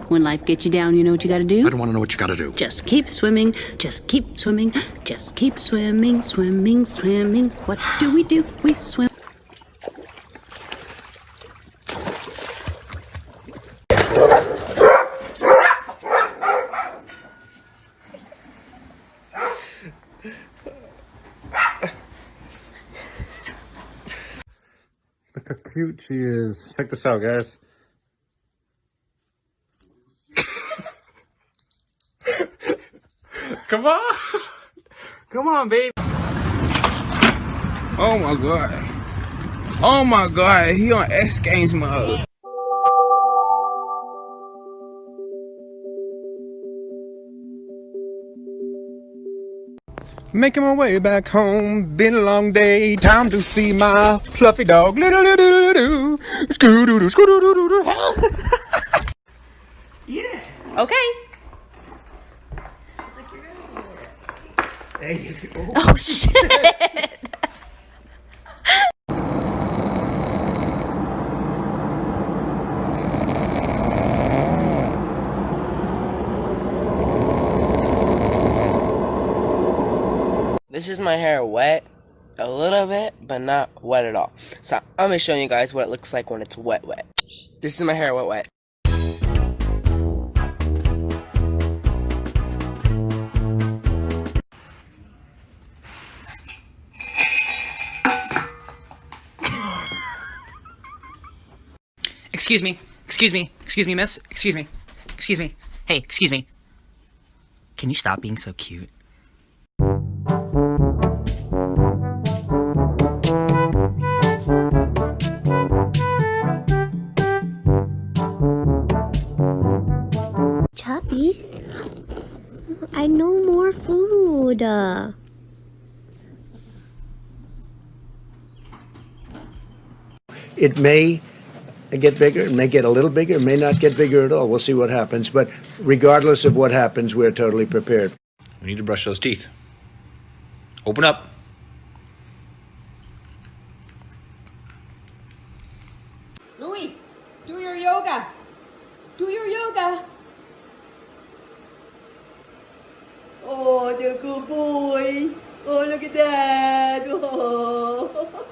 When life gets you down, you know what you gotta do? I don't want to know what you gotta do. Just keep swimming, just keep swimming, just keep swimming, swimming, swimming. What do? We swim. Look how cute she is. Check this out, guys. Come on. Come on, baby. Oh my god. Oh my god, he on X Games mode. Making my way back home, been a long day, time to see my fluffy dog. Yeah. Okay. Hey. Oh shit. This is my hair wet a little bit, but not wet at all. So I'm gonna be showing you guys what it looks like when it's wet. This is my hair wet. Excuse me, miss. Excuse me. Hey, excuse me. Can you stop being so cute? Chubbies? I know more food. It may get bigger, it may get a little bigger, it may not get bigger at all. We'll see what happens. But regardless of what happens, we're totally prepared. We need to brush those teeth. Open up. Louis, do your yoga. Do your yoga. Oh, the good boy. Oh, look at that. Oh.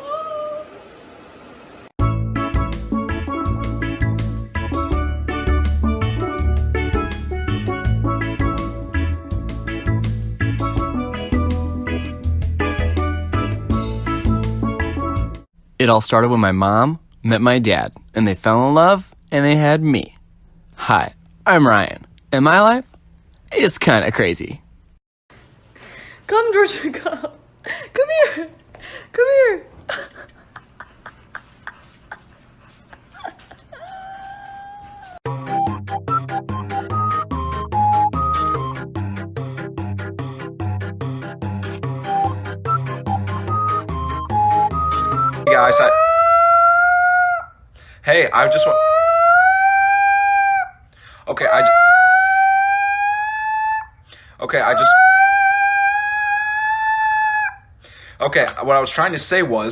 It all started when my mom met my dad, and they fell in love, and they had me. Hi, I'm Ryan, and my life, it's kind of crazy. Come, Georgia, come. Come here. Come here. Guys, hey, I just want. Okay, Okay, what I was trying to say was.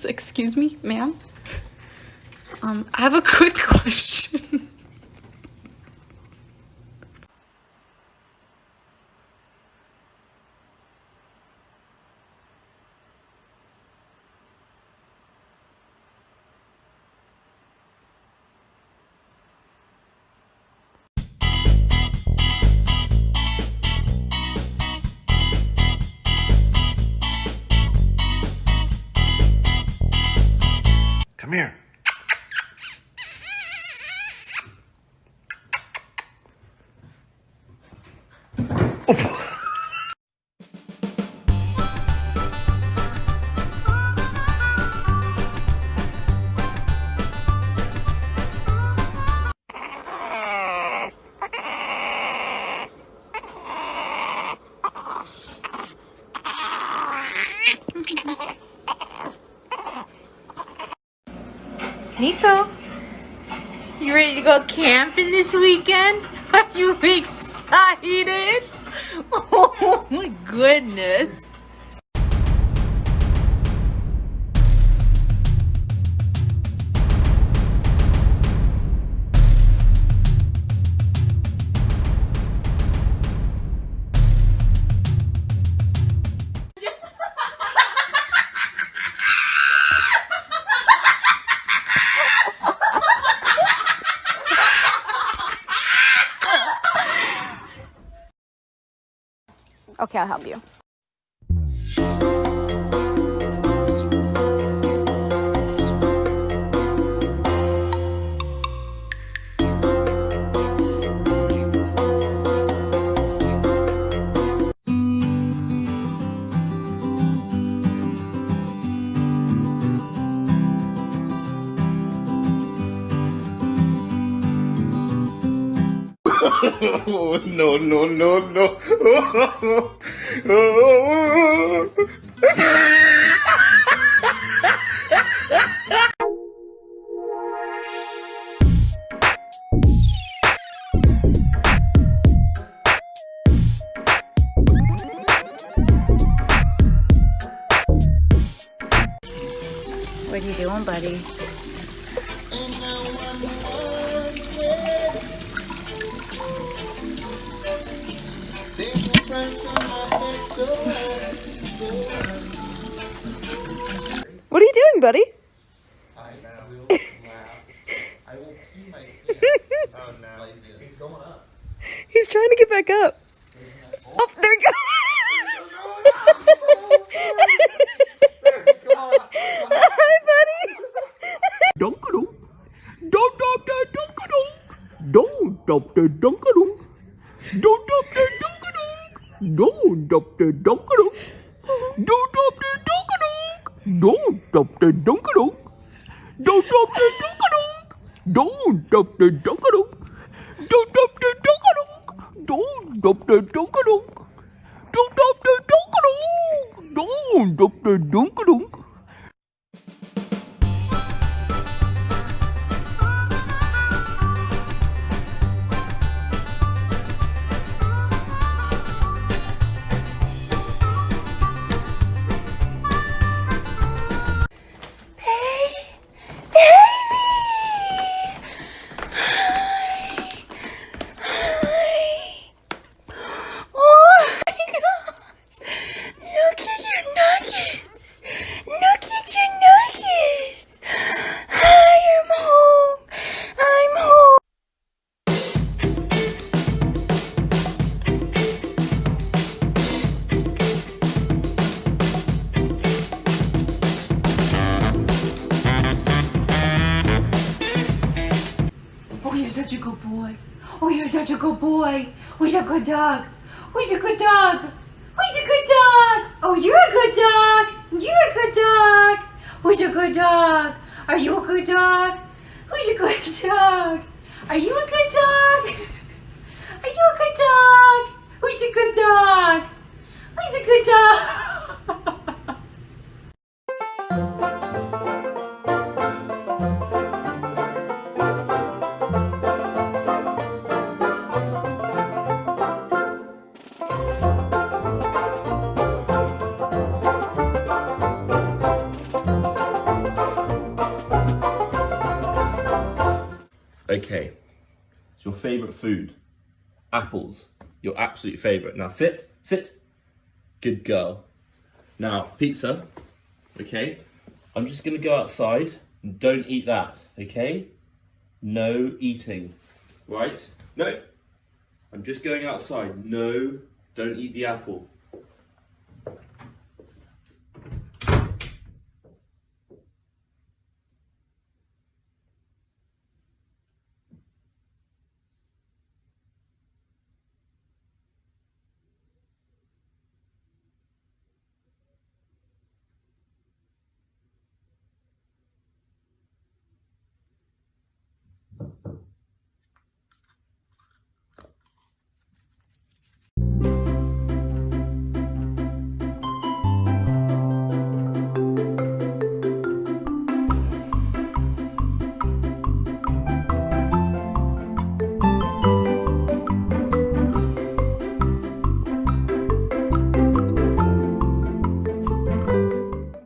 Excuse me, ma'am? I have a quick question. Come here. Nico, you ready to go camping this weekend? Are you excited? Oh my goodness. Okay, I'll help you. Oh, no, no, no, no. What are you doing, buddy? What are you doing, buddy? I will laugh. I will pee my pants. Oh no. He's going up. He's trying to get back up. Oh, there we go. Hi, buddy. Dunk-a-dunk. Don't stop the dunk-a-dunk. Don't stop the dunk-a-dunk. Don't stop the dunk-a-dunk. Don't stop the dunk-a-dunk. Don't stop the dunk-a-dunk. Don't stop the dunk-a-dunk. Don't stop the dunk-a-dunk. Don't stop the dunk-a-dunk. Don't stop the dunk-a-dunk. Don't stop the dunk-a-dunk. Don't stop the dunk-a-dunk. Don't stop the dunk-a-dunk. Oh, you're such a good boy. Oh, you're such a good boy. Who's a good dog? Who's a good dog? Who's a good dog? Oh, you're a good dog. You're a good dog. Who's a good dog? Are you a good dog? Who's a good dog? Are you a good dog? Are you a good dog? Who's a good dog? Who's a good dog? Okay, it's your favourite food. Apples, your absolute favourite. Now sit, sit. Good girl. Now, pizza, okay? I'm just gonna go outside and don't eat that, okay? No eating, right? No, I'm just going outside. No, don't eat the apple.